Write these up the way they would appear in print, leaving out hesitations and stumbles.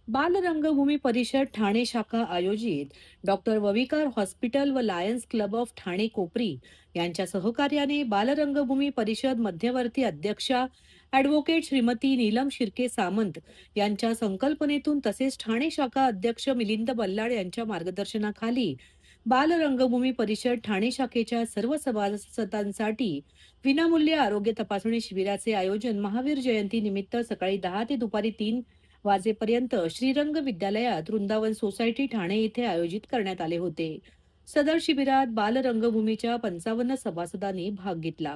बाल रंगभूमी परिषद ठाणे शाखा आयोजित डॉक्टर वविकार हॉस्पिटल व लायन्स क्लब ऑफ ठाणे कोपरी यांच्या सहकार्याने बाल रंगभूमी परिषद मध्यवर्ती अध्यक्षा ॲडव्होकेट श्रीमती नीलम शिर्के सामंत यांच्या संकल्पनेतून तसेच ठाणे शाखा अध्यक्ष मिलिंद बल्लाळ यांच्या मार्गदर्शनाखाली बाल रंगभूमी परिषद ठाणे शाखेच्या सर्व सभासदांसाठी विनामूल्य आरोग्य तपासणी शिबिराचे आयोजन महावीर जयंती निमित्त सकाळी 10 ते दुपारी 3 वाजेपर्यंत श्रीरंग विद्यालयात वृंदावन सोसायटी ठाणे येथे आयोजित करण्यात आले होते। सदर शिबिरात बाल रंगभूमीच्या 55 सभासदांनी भाग घेतला।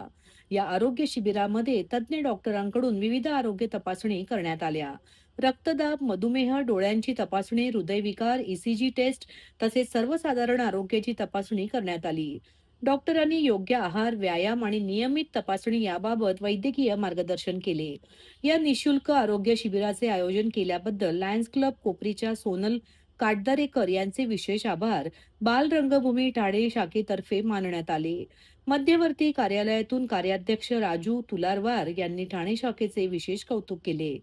या आरोग्य शिबिरामध्ये तज्ञ डॉक्टरांकडून विविध आरोग्य तपासणी करण्यात आल्या। रक्तदाब, मधुमेह, डोळ्यांची तपासणी, हृदयविकार, ईसीजी टेस्ट तसेच सर्वसाधारण आरोग्याची तपासणी करण्यात आली। डॉक्टरांनी योग्य आहार, व्यायाम आणि नियमित तपासणी याबाबत वैद्यकीय मार्गदर्शन केले। या निशुल्क आरोग्य शिबिराचे आयोजन केल्याबद्दल लायन्स क्लब कोपरीच्या सोनल काटदरेकर यांचे विशेष आभार बाल रंगभूमी ठाणे शाखेतर्फे मानण्यात आले। मध्यवर्ती कार्यालयातून कार्याध्यक्ष राजू तुलारवार यांनी ठाणे शाखेचे विशेष कौतुक केले।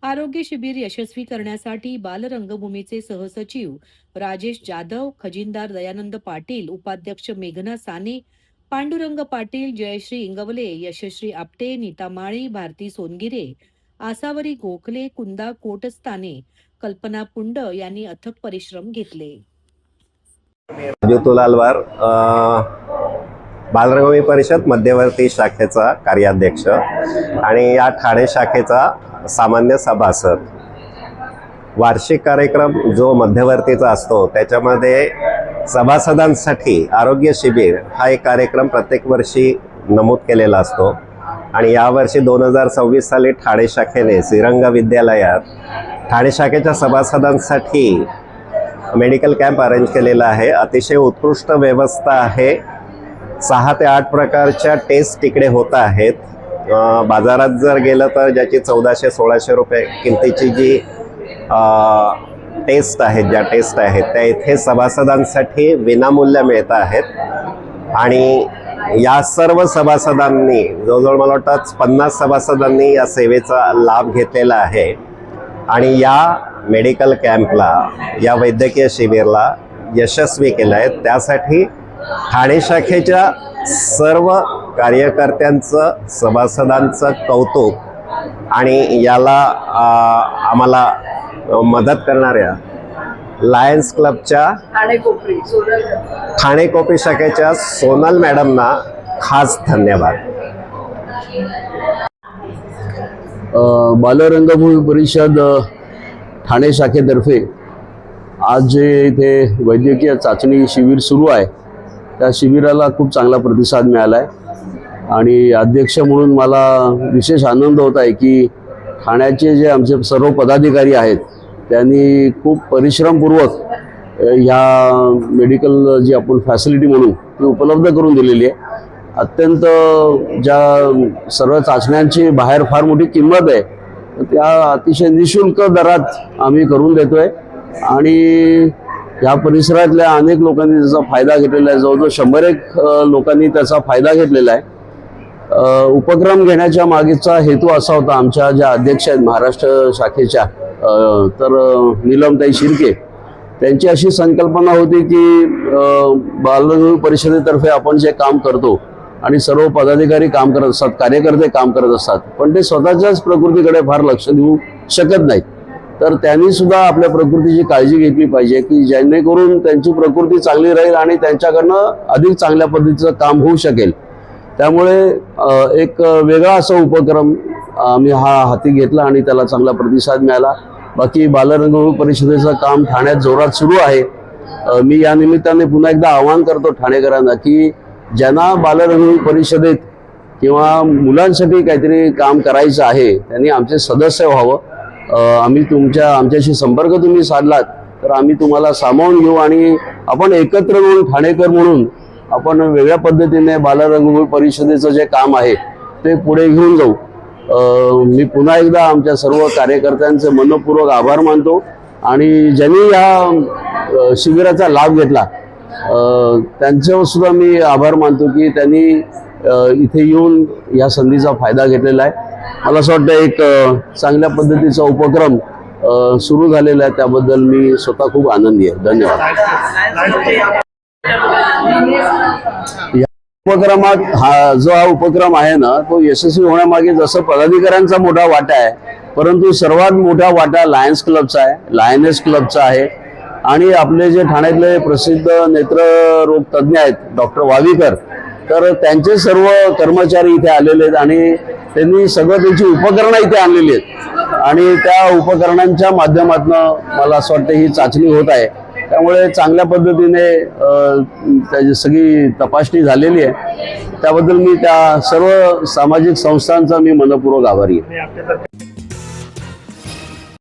आरोग्य शिबिर यशस्वी करण्यासाठी बाल रंगभूमीचे सहसचिव राजेश जाधव, खजिनदार दयानंद पाटील, उपाध्यक्ष मेघना साने, पांडुरंग पाटील, जयश्री इंगवले, यशश्री आपटे, नीता माळी, भारती सोनगिरे, आसावरी गोखले, कुंदा कोटस्ताने, कल्पना पुंड यांनी अथक परिश्रम घेतले। राजू तुलारवार, बालरंगभूमी परिषद मध्यवर्ती शाखेचा कार्याध्यक्ष आणि या ठाणे शाखेचा सामान्य सभासद। वार्षिक कार्यक्रम जो मध्यवर्तीचा असतो त्याच्यामध्ये सभासदांसाठी आरोग्य शिबिर हा एक कार्यक्रम प्रत्येक वर्षी नमूद केलेला असतो आणि यावर्षी 2026 साली ठाणे शाखेने श्रीरंग विद्यालयात ठाणे शाखेच्या सभासदांसाठी मेडिकल कॅम्प अरेंज केलेला आहे। अतिशय उत्कृष्ट व्यवस्था आहे। 6 ते 8 प्रकारच्या टेस्ट तिकडे होत आहेत। बाजारात जर गेलं तर ज्याची 1400-1600 रुपये किमतीची जी टेस्ट आहेत त्या इथे सभासदांसाठी विनामूल्य मिळत आहेत आणि या सर्व सभासदांनी जवळजवळ मला वाटतं 50 सभासदांनी या सेवेचा लाभ घेतलेला आहे आणि या मेडिकल कॅम्पला, या वैद्यकीय शिबिरला यशस्वी केलं आहे। त्यासाठी ठाणे शाखेच्या सर्व कार्यकर्त्यांचं, सभासदांचं कौतुक आणि याला आम्हाला मदत करणाऱ्या लायन्स क्लबच्या ठाणे कोपरी शाखेच्या सोनल मॅडमना खास धन्यवाद। बालरंगभूमी परिषद ठाणे शाखेतर्फे आज जे इथे वैद्यकीय चाचणी शिबिर सुरू आहे त्या शिबिराला खूप चांगला प्रतिसाद मिळाला आहे आणि अध्यक्ष म्हणून मला विशेष आनंद होत आहे की ठाण्याचे जे आमचे सर्व पदाधिकारी आहेत त्यांनी खूप परिश्रमपूर्वक ह्या मेडिकल जी आपण फॅसिलिटी म्हणून ती उपलब्ध करून दिलेली आहे। अत्यंत ज्या सर्व चाचण्यांची बाहेर फार मोठी किंमत आहे त्या अतिशय निशुल्क दरात आम्ही करून देतोय आणि या परिसरातल्या अनेक लोकांनी त्याचा फायदा घेतलेला आहे। जवळजवळ 100 लोकांनी त्याचा फायदा घेतलेला आहे। उपक्रम घेण्याच्या मागेचा हेतू असा होता, आमच्या ज्या अध्यक्ष आहेत महाराष्ट्र शाखेच्या तर नीलमताई शिर्के, त्यांची अशी संकल्पना होती की बालरंगभूमी परिषदेतर्फे आपण जे काम करतो आणि सर्व पदाधिकारी काम करत असतात, कार्यकर्ते काम करत असतात, पण ते स्वतःच्याच प्रकृतीकडे फार लक्ष देऊ शकत नाहीत। तर त्यांनी सुद्धा आपल्या प्रकृतीची काळजी घेतली पाहिजे की जेणेकरून त्यांची प्रकृती चांगली राहील आणि त्यांच्याकडनं अधिक चांगल्या पद्धतीचं काम होऊ शकेल। त्यामुळे एक वेगळा असा उपक्रम आम्ही हाती घेतला आणि त्याला चांगला प्रतिसाद मिळाला। बाकी बालरंगभूमी परिषदेचं काम ठाण्यात जोरात सुरू आहे। मी या निमित्ताने पुन्हा एकदा आवाहन करतो ठाणेकरांना की ज्यांना बालरंगभूमी परिषदेत किंवा मुलांसाठी काहीतरी काम करायचं आहे त्यांनी आमचे सदस्य व्हावं। आमच्याशी संपर्क तुम्ही साधलात तर आम्ही तुम्हाला सामावून घेऊ आणि आपण एकत्र मिळून ठाणेकर म्हणून आपण वेगळ्या पद्धतीने बालरंगभूमी परिषदेचं जे काम आहे ते पुढे घेऊन जाऊ। मी पुन्हा एकदा आमच्या सर्व कार्यकर्त्यांचे मनपूर्वक आभार मानतो आणि ज्यांनी या शिबिराचा लाभ घेतला त्यांच्यावर सुद्धा मी आभार मानतो की त्यांनी इथे येऊन या संधीचा फायदा घेतलेला आहे। मला असं वाटतं एक चांगल्या पद्धतीचा उपक्रम सुरू झालेलं आहे, त्याबद्दल मी स्वतः खूप आनंदी आहे. धन्यवाद. या उपक्रमात हा उपक्रम आहे ना, तो यशस्वी होण्यामागे जसं पदाधिकाऱ्यांचा मोठा वाटा आहे, परंतु सर्वात मोठा वाटा लायन्स क्लबचा आहे, लायनेस क्लबचा आहे. आणि आपले जे ठाण्यातले प्रसिद्ध नेत्ररोग तज्ज्ञ आहेत डॉक्टर वावीकर, तर त्यांचे सर्व कर्मचारी इथे आलेले आहेत आणि त्यांनी सगळं त्यांची उपकरणं इथे आणलेली आहेत आणि त्या उपकरणांच्या माध्यमातून मला असं वाटतं ही चाचणी होत आहे. त्यामुळे चांगल्या पद्धतीने त्याची सगळी तपासणी झालेली आहे. त्याबद्दल मी त्या सर्व सामाजिक संस्थांचा मी मनपूर्वक आभारी आहे.